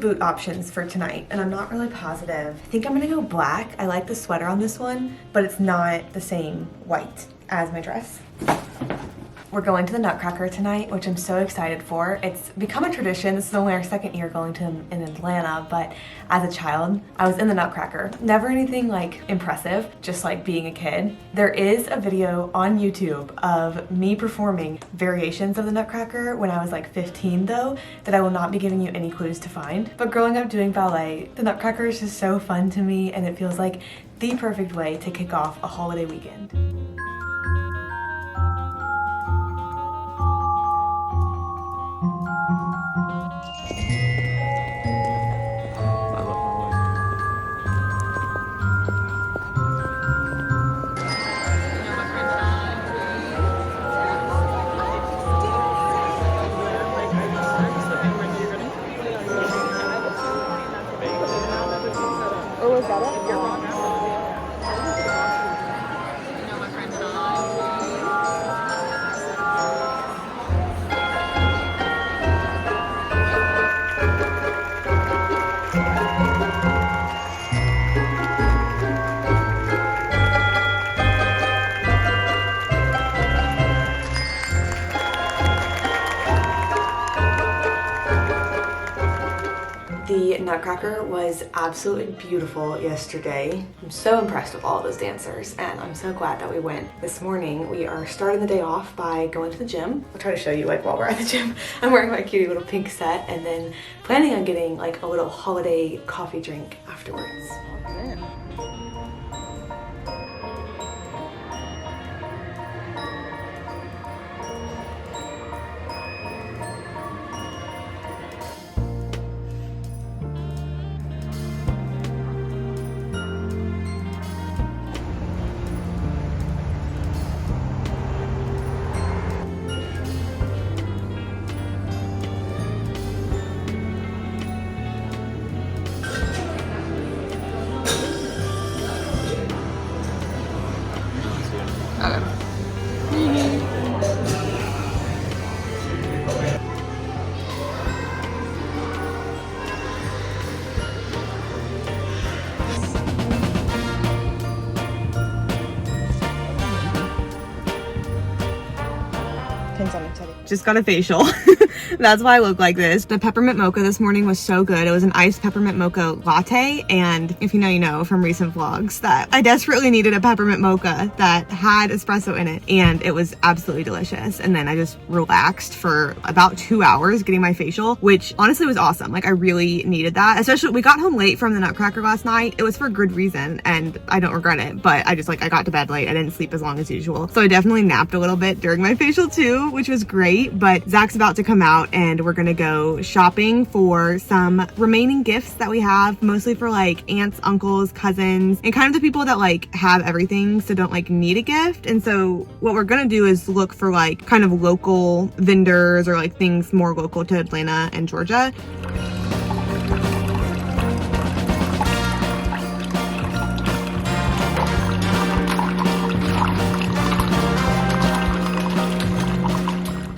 boot options for tonight, and I'm not really positive. I think I'm gonna go black. I like the sweater on this one, but it's not the same white as my dress. We're going to the Nutcracker tonight, which I'm so excited for. It's become a tradition. This is only our second year going to them in Atlanta, but as a child, I was in the Nutcracker. Never anything like impressive, just like being a kid. There is a video on YouTube of me performing variations of the Nutcracker when I was like 15 though, that I will not be giving you any clues to find. But growing up doing ballet, the Nutcracker is just so fun to me, and it feels like the perfect way to kick off a holiday weekend. The Nutcracker was absolutely beautiful yesterday. I'm so impressed with all of those dancers, and I'm so glad that we went. This morning, we are starting the day off by going to the gym. I'll try to show you like while we're at the gym. I'm wearing my cutie little pink set, and then planning on getting like a little holiday coffee drink afterwards. Just got a facial. That's why I look like this. The peppermint mocha this morning was so good. It was an iced peppermint mocha latte, and if you know, you know from recent vlogs that I desperately needed a peppermint mocha that had espresso in it, and it was absolutely delicious. And then I just relaxed for about 2 hours getting my facial, which honestly was awesome. Like I really needed that, especially we got home late from the Nutcracker last night. It was for good reason, and I don't regret it, but I just I got to bed late. I didn't sleep as long as usual. So I definitely napped a little bit during my facial too, which was great. But Zach's about to come out and we're gonna go shopping for some remaining gifts that we have, mostly for like aunts, uncles, cousins, and kind of the people that like have everything so don't like need a gift. And so what we're gonna do is look for like kind of local vendors or like things more local to Atlanta and Georgia.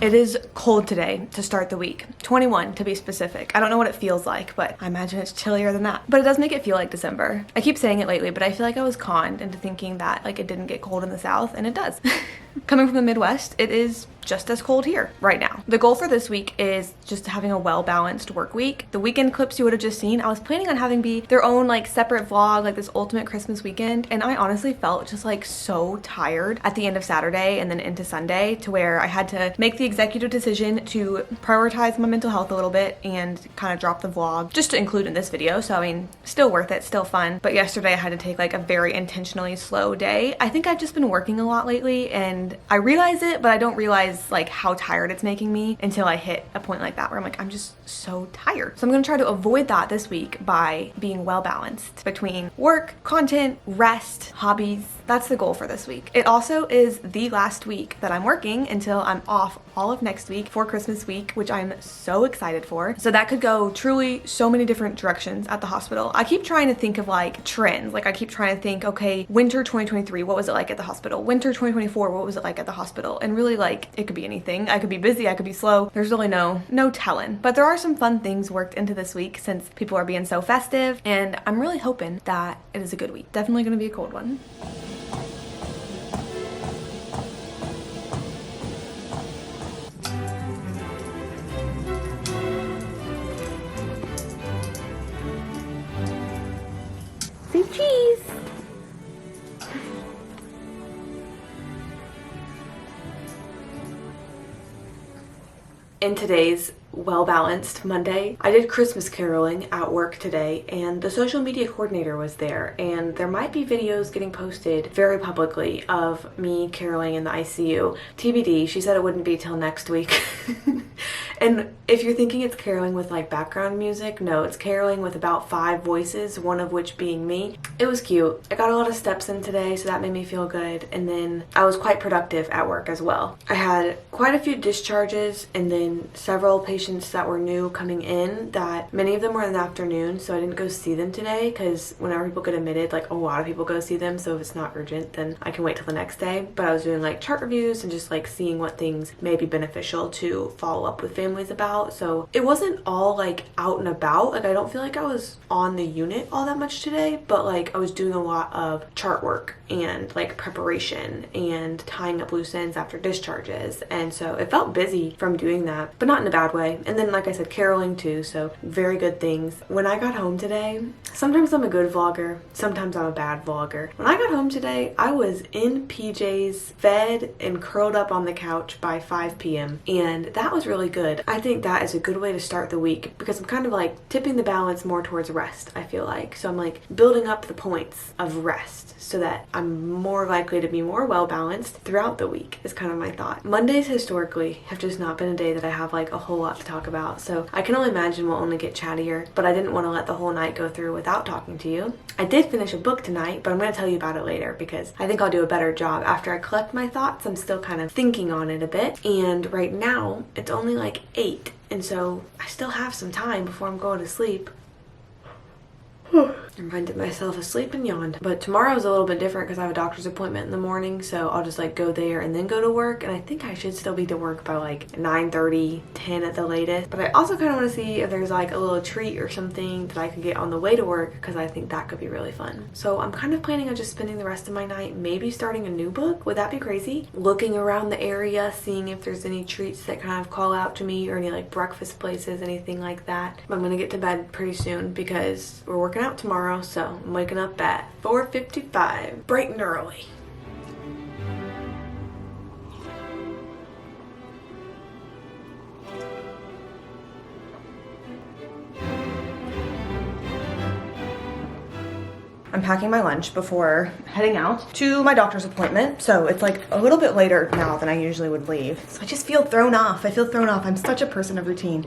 It is cold today to start the week. 21 to be specific. I don't know what it feels like, but I imagine it's chillier than that. But it does make it feel like December. I keep saying it lately, but I feel like I was conned into thinking that like it didn't get cold in the South, and it does. Coming from the Midwest, it is just as cold here right now. The goal for this week is just having a well-balanced work week. The weekend clips you would have just seen, I was planning on having be their own like separate vlog, like this ultimate Christmas weekend, and I honestly felt just like so tired at the end of Saturday and then into Sunday, to where I had to make the executive decision to prioritize my mental health a little bit and kind of drop the vlog just to include in this video. So I mean, still worth it, still fun. But yesterday I had to take like a very intentionally slow day. I think I've just been working a lot lately, and I realize it, but I don't realize like how tired it's making me until I hit a point like that where I'm like, I'm just so tired. So I'm gonna try to avoid that this week by being well balanced between work, content, rest, hobbies. That's the goal for this week. It also is the last week that I'm working until I'm off all of next week for Christmas week, which I'm so excited for. So that could go truly so many different directions at the hospital. I keep trying to think of like trends. Like I keep trying to think, okay, winter 2023, what was it like at the hospital? Winter 2024, what was it like at the hospital? And really like, it could be anything. I could be busy, I could be slow. There's really no telling. But there are are some fun things worked into this week since people are being so festive, and I'm really hoping that it is a good week. Definitely gonna be a cold one. Say cheese! In today's well-balanced Monday, I did Christmas caroling at work today, and the social media coordinator was there, and there might be videos getting posted very publicly of me caroling in the ICU. TBD, she said it wouldn't be till next week. And if you're thinking it's caroling with like background music, no, it's caroling with about 5 voices, one of which being me. It was cute. I got a lot of steps in today, so that made me feel good, and then I was quite productive at work as well. I had quite a few discharges and then several patients that were new coming in, that many of them were in the afternoon, so I didn't go see them today because whenever people get admitted, like a lot of people go see them, so if it's not urgent then I can wait till the next day. But I was doing like chart reviews and just like seeing what things may be beneficial to follow up with families about. So it wasn't all like out and about. Like I don't feel like I was on the unit all that much today, but like I was doing a lot of chart work and like preparation and tying up loose ends after discharges, and so it felt busy from doing that, but not in a bad way. And then like I said, caroling too, so very good things. When I got home today, sometimes I'm a good vlogger, sometimes I'm a bad vlogger. When I got home today, I was in PJs, fed and curled up on the couch by 5 p.m. and that was really good. I think that is a good way to start the week because I'm kind of like tipping the balance more towards rest, I feel like. So I'm like building up the points of rest so that I'm more likely to be more well balanced throughout the week is kind of my thought. Mondays historically have just not been a day that I have like a whole lot to talk about, so I can only imagine we'll only get chattier, but I didn't want to let the whole night go through without talking to you. I did finish a book tonight, but I'm going to tell you about it later because I think I'll do a better job after I collect my thoughts. I'm still kind of thinking on it a bit, and right now it's only like 8, and so I still have some time before I'm going to sleep. I reminded myself asleep and yawned. But tomorrow is a little bit different because I have a doctor's appointment in the morning, so I'll just like go there and then go to work, and I think I should still be to work by like 9:30, 10 at the latest. But I also kind of want to see if there's like a little treat or something that I could get on the way to work because I think that could be really fun. So I'm kind of planning on just spending the rest of my night maybe starting a new book. Would that be crazy? Looking around the area, seeing if there's any treats that kind of call out to me or any like breakfast places, anything like that. I'm gonna get to bed pretty soon because we're working out tomorrow, so I'm waking up at 4:55, bright and early. I'm packing my lunch before heading out to my doctor's appointment. So it's like a little bit later now than I usually would leave. So I just feel thrown off. I feel thrown off. I'm such a person of routine.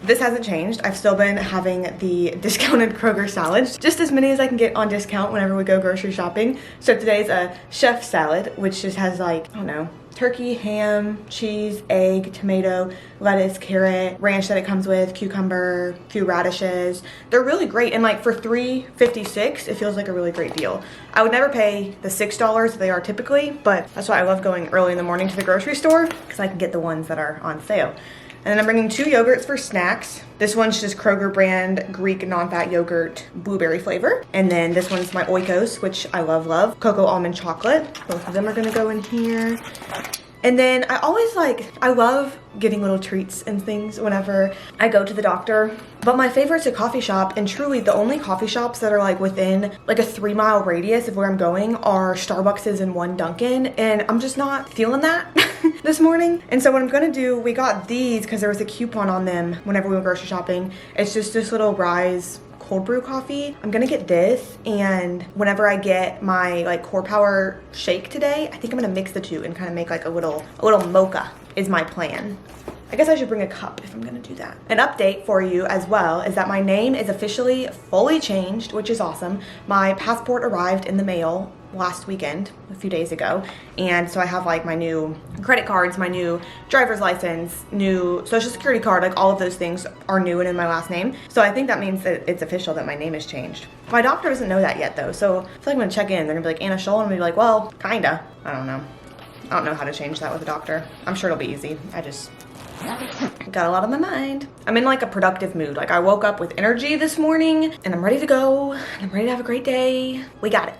This hasn't changed. I've still been having the discounted Kroger salads, just as many as I can get on discount whenever we go grocery shopping. So today's a chef salad, which just has like, I don't know, turkey, ham, cheese, egg, tomato, lettuce, carrot, ranch that it comes with, cucumber, a few radishes. They're really great, and like for $3.56, it feels like a really great deal. I would never pay the $6 they are typically, but that's why I love going early in the morning to the grocery store because I can get the ones that are on sale. And then I'm bringing 2 yogurts for snacks. This one's just Kroger brand Greek non-fat yogurt blueberry flavor. And then this one's my Oikos, which I love. Cocoa almond chocolate. Both of them are gonna go in here. And then I love getting little treats and things whenever I go to the doctor. But my favorite's a coffee shop, and truly the only coffee shops that are like within like a 3-mile radius of where I'm going are Starbucks's and one Dunkin', and I'm just not feeling that this morning. And so what I'm gonna do, we got these because there was a coupon on them whenever we went grocery shopping. It's just this little Rise cold brew coffee. I'm gonna get this, and whenever I get my like Core Power shake today, I think I'm gonna mix the two and kind of make like a little mocha is my plan. I guess I should bring a cup if I'm gonna do that. An update for you as well is that my name is officially fully changed, which is awesome. My passport arrived in the mail last weekend, a few days ago, and so I have like my new credit cards, my new driver's license, new social security card, like all of those things are new and in my last name. So I think that means that it's official that my name has changed. My doctor doesn't know that yet though, so I feel like I'm gonna check in. They're gonna be like, Anna Scholl, and I'm gonna be like, well, kinda. I don't know how to change that with a doctor. I'm sure it'll be easy. I just Got a lot on my mind. I'm in like a productive mood. Like I woke up with energy this morning and I'm ready to go. I'm ready to have a great day. We got it.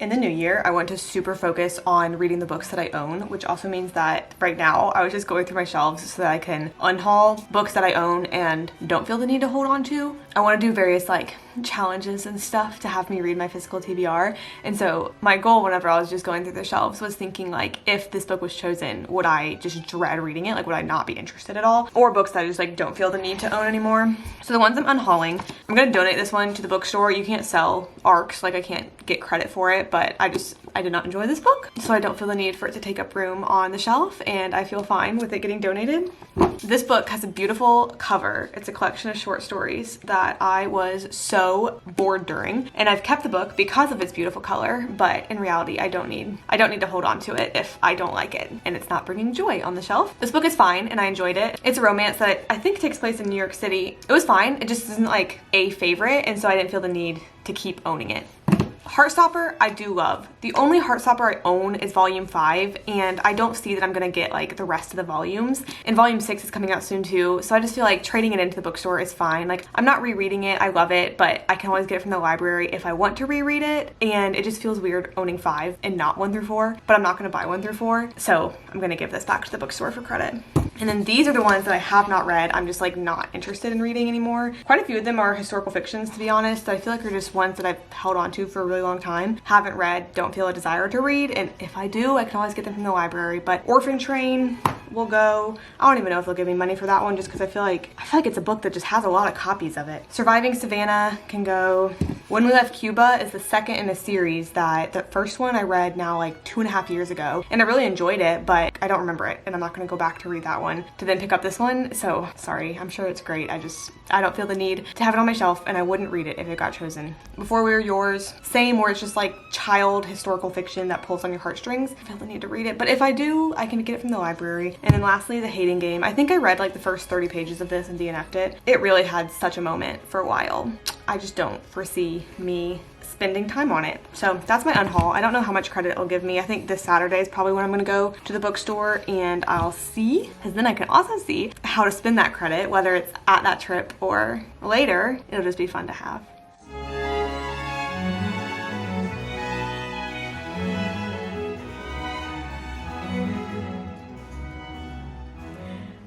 In the new year, I want to super focus on reading the books that I own, which also means that right now I was just going through my shelves so that I can unhaul books that I own and don't feel the need to hold on to. I want to do various like challenges and stuff to have me read my physical TBR. And so my goal whenever I was just going through the shelves was thinking like, if this book was chosen, would I just dread reading it? Like, would I not be interested at all? Or books that I just like don't feel the need to own anymore. So the ones I'm unhauling, I'm gonna donate this one to the bookstore. You can't sell ARCs, like I can't get credit for it, but I did not enjoy this book, so I don't feel the need for it to take up room on the shelf, and I feel fine with it getting donated. This book has a beautiful cover. It's a collection of short stories that I was so bored during, and I've kept the book because of its beautiful color, but in reality, I don't need to hold on to it if I don't like it, and it's not bringing joy on the shelf. This book is fine, and I enjoyed it. It's a romance that I think takes place in New York City. It was fine. It just isn't like a favorite, and so I didn't feel the need to keep owning it. Heartstopper, I do love. The only Heartstopper I own is volume 5, and I don't see that I'm gonna get like the rest of the volumes. And volume 6 is coming out soon too, so I just feel like trading it into the bookstore is fine. Like, I'm not rereading it, I love it, but I can always get it from the library if I want to reread it, and it just feels weird owning 5 and not 1 through 4, but I'm not gonna buy 1 through 4, so I'm gonna give this back to the bookstore for credit. And then these are the ones that I have not read. I'm just like not interested in reading anymore. Quite a few of them are historical fictions, to be honest. I feel like they're just ones that I've held on to for a really long time. Haven't read, don't feel a desire to read, and if I do, I can always get them from the library. But Orphan Train will go. I don't even know if they'll give me money for that one, just because I feel like it's a book that just has a lot of copies of it. Surviving Savannah can go. When We Left Cuba is the second in a series that the first one I read now like 2.5 years ago, and I really enjoyed it, but I don't remember it, and I'm not gonna go back to read that one to then pick up this one. So sorry, I'm sure it's great. I don't feel the need to have it on my shelf, and I wouldn't read it if it got chosen. Before We Were Yours, same, where it's just like child historical fiction that pulls on your heartstrings. I feel the need to read it, but if I do, I can get it from the library. And then lastly, The Hating Game. I think I read like the first 30 pages of this and DNF'd it. It really had such a moment for a while. I just don't foresee me spending time on it. So that's my unhaul. I don't know how much credit it'll give me. I think this Saturday is probably when I'm gonna go to the bookstore, and I'll see, because then I can also see how to spend that credit, whether it's at that trip or later. It'll just be fun to have.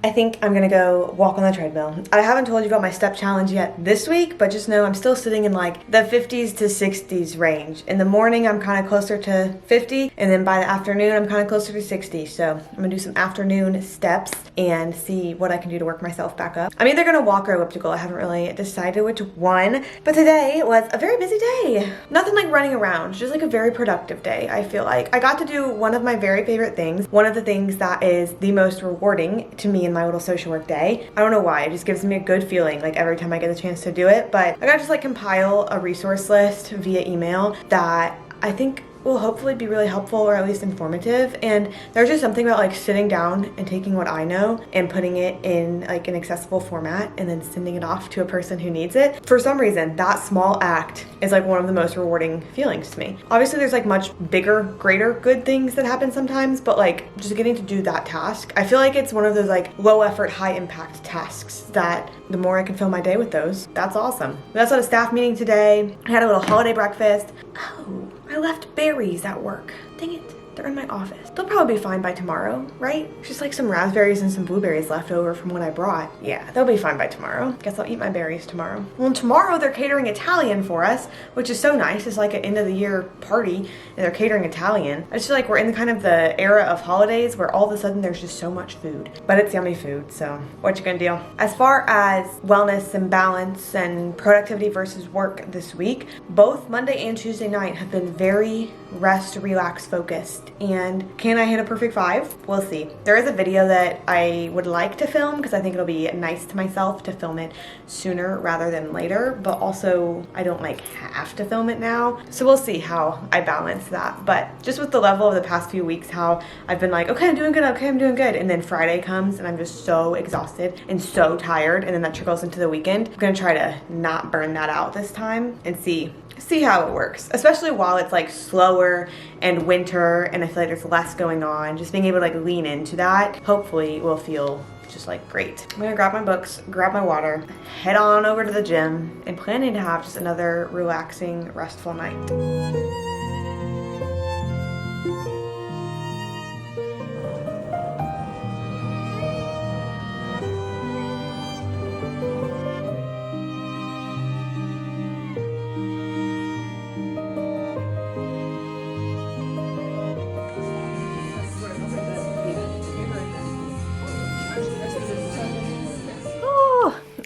I think I'm gonna go walk on the treadmill. I haven't told you about my step challenge yet this week, but just know I'm still sitting in like the 50s to 60s range. In the morning, I'm kind of closer to 50, and then by the afternoon, I'm kind of closer to 60. So I'm gonna do some afternoon steps and see what I can do to work myself back up. I'm either gonna walk or elliptical. I haven't really decided which one, but today was a very busy day. Nothing like running around, just like a very productive day, I feel like. I got to do one of my very favorite things, one of the things that is the most rewarding to me in my little social work day. I don't know why, it just gives me a good feeling like every time I get a chance to do it, but I got to just like compile a resource list via email that I think will hopefully be really helpful, or at least informative. And there's just something about like sitting down and taking what I know and putting it in like an accessible format and then sending it off to a person who needs it. For some reason, that small act is like one of the most rewarding feelings to me. Obviously there's like much bigger, greater good things that happen sometimes, but like just getting to do that task, I feel like it's one of those like low effort, high impact tasks that the more I can fill my day with those, that's awesome. We also had a staff meeting today. I had a little holiday breakfast. Oh, I left berries at work. Dang it. They're in my office. They'll probably be fine by tomorrow, right? Just like some raspberries and some blueberries left over from what I brought. Yeah, they'll be fine by tomorrow. Guess I'll eat my berries tomorrow. Well, tomorrow they're catering Italian for us, which is so nice. It's like an end of the year party and they're catering Italian. I just feel like we're in the kind of the era of holidays where all of a sudden there's just so much food, but it's yummy food. So what you gonna do? As far as wellness and balance and productivity versus work this week, both Monday and Tuesday night have been very rest, relax focused. And can I hit a perfect 5? We'll see. There is a video that I would like to film because I think it'll be nice to myself to film it sooner rather than later, but also I don't like have to film it now. So we'll see how I balance that. But just with the level of the past few weeks, how I've been like, okay, I'm doing good, okay, I'm doing good. And then Friday comes and I'm just so exhausted and so tired. And then that trickles into the weekend. I'm gonna try to not burn that out this time and see how it works, especially while it's like slower and winter and I feel like there's less going on. Just being able to like lean into that hopefully will feel just like great. I'm gonna grab my books, grab my water, head on over to the gym, and planning to have just another relaxing, restful night.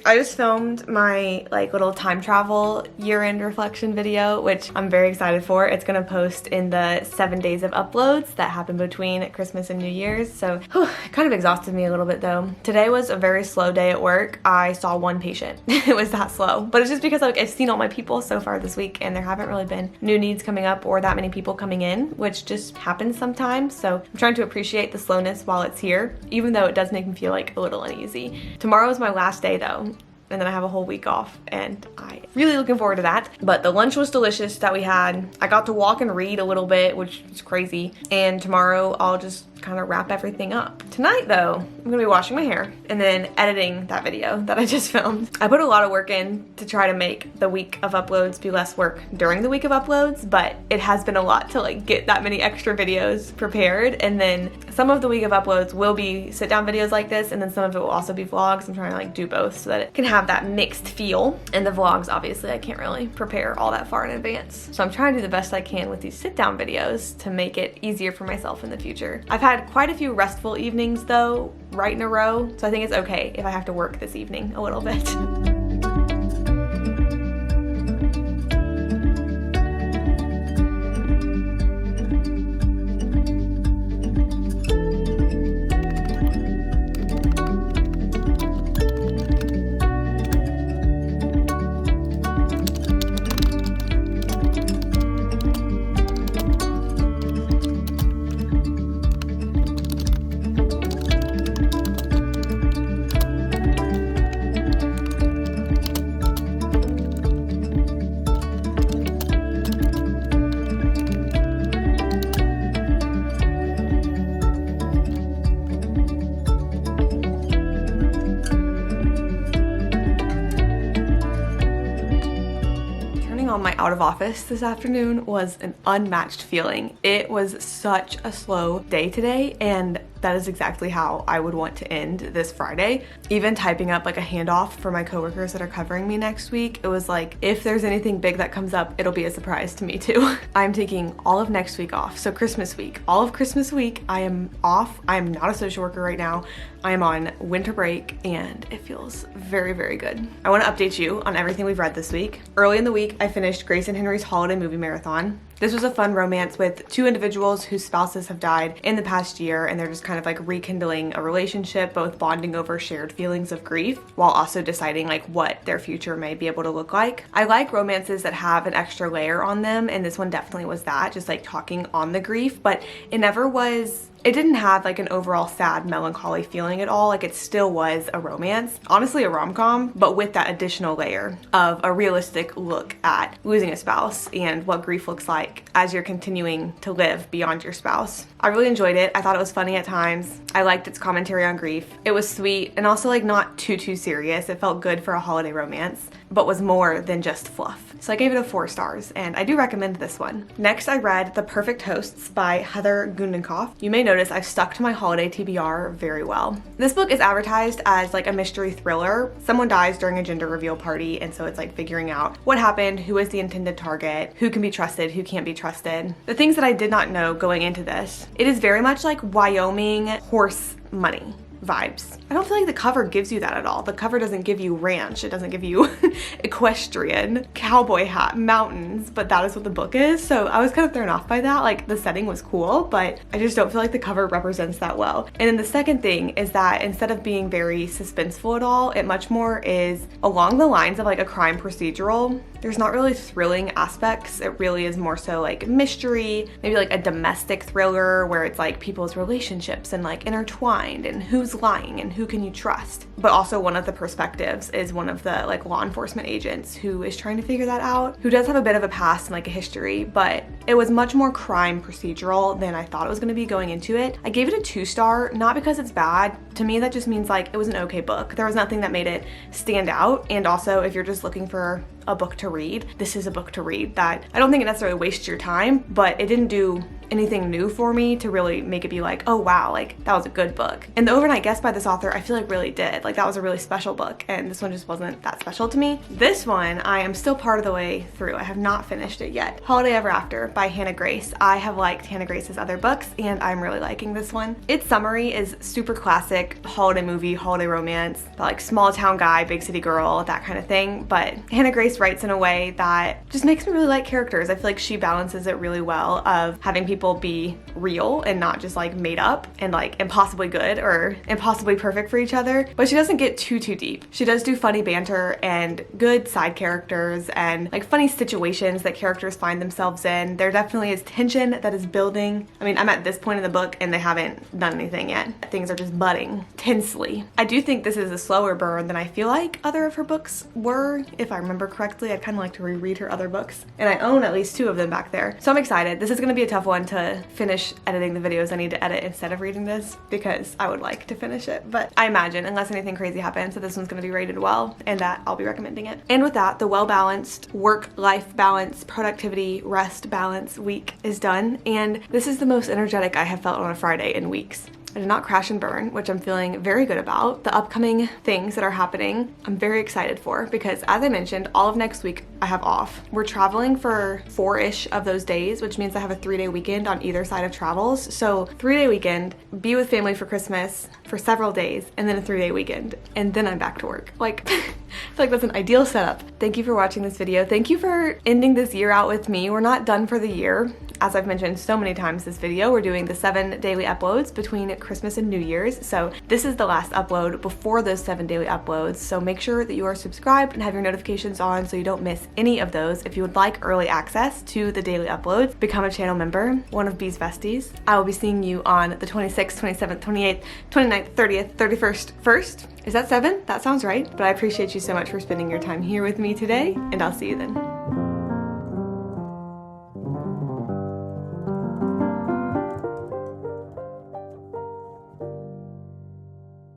I just filmed my like little time travel year-end reflection video, which I'm very excited for. It's gonna post in the 7 days of uploads that happen between Christmas and New Year's. So it kind of exhausted me a little bit though. Today was a very slow day at work. I saw one patient. It was that slow, but it's just because like I've seen all my people so far this week and there haven't really been new needs coming up or that many people coming in, which just happens sometimes. So I'm trying to appreciate the slowness while it's here, even though it does make me feel like a little uneasy. Tomorrow is my last day though, and then I have a whole week off and I'm really looking forward to that. But the lunch was delicious that we had. I got to walk and read a little bit, which is crazy. And tomorrow I'll just kind of wrap everything up. Tonight though, I'm gonna be washing my hair and then editing that video that I just filmed. I put a lot of work in to try to make the week of uploads be less work during the week of uploads, but it has been a lot to like get that many extra videos prepared. And then some of the week of uploads will be sit down videos like this, and then some of it will also be vlogs. I'm trying to like do both so that it can have that mixed feel. And the vlogs, obviously I can't really prepare all that far in advance. So I'm trying to do the best I can with these sit down videos to make it easier for myself in the future. I've had quite a few restful evenings though, right in a row, so I think it's okay if I have to work this evening a little bit. On my out of office this afternoon was an unmatched feeling. It was such a slow day today, and that is exactly how I would want to end this Friday. Even typing up like a handoff for my coworkers that are covering me next week, it was like, if there's anything big that comes up, it'll be a surprise to me too. I'm taking all of next week off. So Christmas week, all of Christmas week, I am off. I am not a social worker right now. I am on winter break and it feels very, very good. I want to update you on everything we've read this week. Early in the week, I finished Grace and Henry's holiday movie marathon. This was a fun romance with two individuals whose spouses have died in the past year, and they're just kind of like rekindling a relationship, both bonding over shared feelings of grief while also deciding like what their future may be able to look like. I like romances that have an extra layer on them, and this one definitely was that, just like talking on the grief, but it didn't have like an overall sad, melancholy feeling at all. Like it still was a romance, honestly a rom-com, but with that additional layer of a realistic look at losing a spouse and what grief looks like as you're continuing to live beyond your spouse. I really enjoyed it. I thought it was funny at times. I liked its commentary on grief. It was sweet and also like not too serious. It felt good for a holiday romance, but was more than just fluff. So I gave it a 4 stars, and I do recommend this one. Next, I read The Perfect Hosts by Heather Gundenkoff. You may notice I've stuck to my holiday TBR very well. This book is advertised as like a mystery thriller. Someone dies during a gender reveal party, and so it's like figuring out what happened, who is the intended target, who can be trusted, who can't be trusted. The things that I did not know going into this, it is very much like Wyoming horse money vibes. I don't feel like the cover gives you that at all. The cover doesn't give you ranch. It doesn't give you equestrian, cowboy hat, mountains, but that is what the book is. So I was kind of thrown off by that. Like the setting was cool, but I just don't feel like the cover represents that well. And then the second thing is that instead of being very suspenseful at all, it much more is along the lines of like a crime procedural. There's not really thrilling aspects. It really is more so like mystery, maybe like a domestic thriller where it's like people's relationships and like intertwined and who's lying and who can you trust. But also one of the perspectives is one of the like law enforcement agents who is trying to figure that out, who does have a bit of a past and like a history, but it was much more crime procedural than I thought it was going to be going into it. I gave it a 2-star, not because it's bad. To me, that just means like it was an okay book. There was nothing that made it stand out. And also, if you're just looking for a book to read, this is a book to read that I don't think it necessarily wastes your time, but it didn't do anything new for me to really make it be like, oh wow, like that was a good book. And The Overnight Guest by this author, I feel like really did. Like that was a really special book, and this one just wasn't that special to me. This one, I am still part of the way through. I have not finished it yet. Holiday Ever After by Hannah Grace. I have liked Hannah Grace's other books, and I'm really liking this one. Its summary is super classic holiday movie, holiday romance, like small town guy, big city girl, that kind of thing. But Hannah Grace writes in a way that just makes me really like characters. I feel like she balances it really well of having people be real and not just like made up and like impossibly good or impossibly perfect for each other, but she doesn't get too deep. She does do funny banter and good side characters and like funny situations that characters find themselves in. There definitely is tension that is building. I mean, I'm at this point in the book and they haven't done anything yet. Things are just budding tensely. I do think this is a slower burn than I feel like other of her books were. If I remember correctly, I'd kind of like to reread her other books, and I own at least 2 of them back there. So I'm excited. This is going to be a tough one to finish editing the videos I need to edit instead of reading this, because I would like to finish it, but I imagine unless anything crazy happens that this one's going to be rated well and that I'll be recommending it. And with that, the well-balanced work-life balance, productivity, rest balance week is done, and this is the most energetic I have felt on a Friday in weeks. I did not crash and burn, which I'm feeling very good about. The upcoming things that are happening, I'm very excited for, because as I mentioned, all of next week I have off. We're traveling for 4-ish of those days, which means I have a 3-day weekend on either side of travels. So 3-day weekend, be with family for Christmas for several days, and then a 3-day weekend, and then I'm back to work. Like, I feel like that's an ideal setup. Thank you for watching this video. Thank you for ending this year out with me. We're not done for the year. As I've mentioned so many times this video, we're doing the 7 daily uploads between Christmas and New Year's. So this is the last upload before those 7 daily uploads. So make sure that you are subscribed and have your notifications on so you don't miss any of those. If you would like early access to the daily uploads, become a channel member, one of B's besties. I will be seeing you on the 26th, 27th, 28th, 29th, 30th, 31st, 1st. Is that 7? That sounds right. But I appreciate you so much for spending your time here with me today, and I'll see you then.